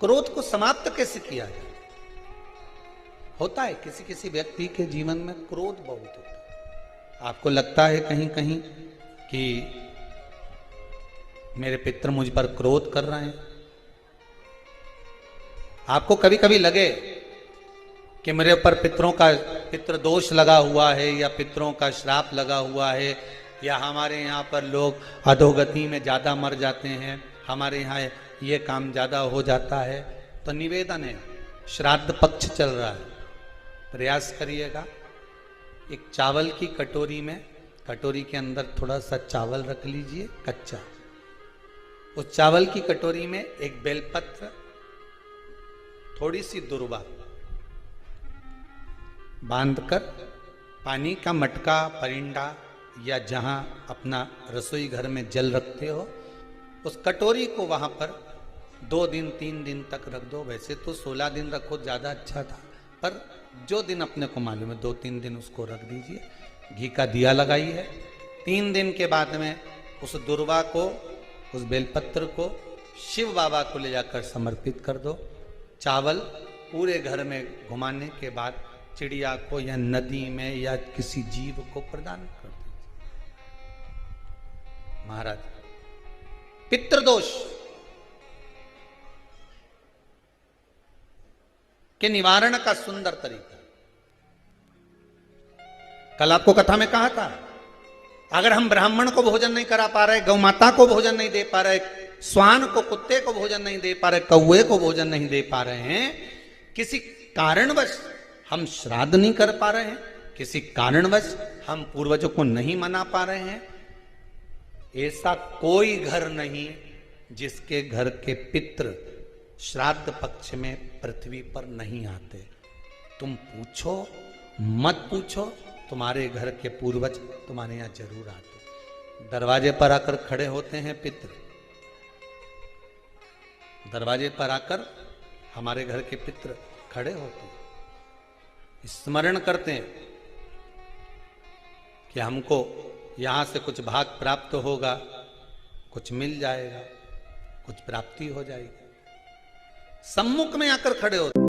क्रोध को समाप्त कैसे किया जाए? होता है किसी किसी व्यक्ति के जीवन में क्रोध बहुत होता है। आपको लगता है कहीं कहीं कि मेरे पितर मुझ पर क्रोध कर रहे हैं। आपको कभी कभी लगे कि मेरे ऊपर पितृ दोष लगा हुआ है, या पितरों का श्राप लगा हुआ है, या हमारे यहाँ पर लोग अधोगति में ज़्यादा मर जाते हैं, हमारे यहाँ ये काम ज़्यादा हो जाता है। तो निवेदन है, श्राद्ध पक्ष चल रहा है, प्रयास करिएगा। एक चावल की कटोरी में, कटोरी के अंदर थोड़ा सा चावल रख लीजिए कच्चा। उस चावल की कटोरी में एक बेलपत्र, थोड़ी सी दुर्वा बांधकर पानी का मटका, परिंडा या जहां अपना रसोई घर में जल रखते हो, उस कटोरी को वहां पर 2 दिन 3 दिन तक रख दो। वैसे तो 16 दिन रखो ज़्यादा अच्छा था, पर जो दिन अपने को मालूम है 2-3 दिन उसको रख दीजिए। घी का दिया लगाइए। 3 दिन के बाद में उस दुर्वा को, उस बेलपत्र को शिव बाबा को ले जाकर समर्पित कर दो। चावल पूरे घर में घुमाने के बाद चिड़िया को या नदी में या किसी जीव को प्रदान कर दीजिए। महाराज, पितृदोष के निवारण का सुंदर तरीका। कल आपको कथा में कहा था, अगर हम ब्राह्मण को भोजन नहीं करा पा रहे, गौ माता को भोजन नहीं दे पा रहे, श्वान को, कुत्ते को भोजन नहीं दे पा रहे, कौवे को भोजन नहीं दे पा रहे हैं, किसी कारणवश हम श्राद्ध नहीं कर पा रहे हैं, किसी कारणवश हम पूर्वजों को नहीं मना पा रहे हैं, ऐसा कोई घर नहीं जिसके घर के पितृ श्राद्ध पक्ष में पृथ्वी पर नहीं आते। तुम पूछो मत पूछो, तुम्हारे घर के पूर्वज तुम्हारे यहां जरूर आते। दरवाजे पर आकर खड़े होते हैं पितृ, दरवाजे पर आकर हमारे घर के पितृ खड़े होते हैं, स्मरण करते हैं कि हमको यहां से कुछ भाग प्राप्त होगा, कुछ मिल जाएगा, कुछ प्राप्ति हो जाएगी। सम्मुख में आकर खड़े होते।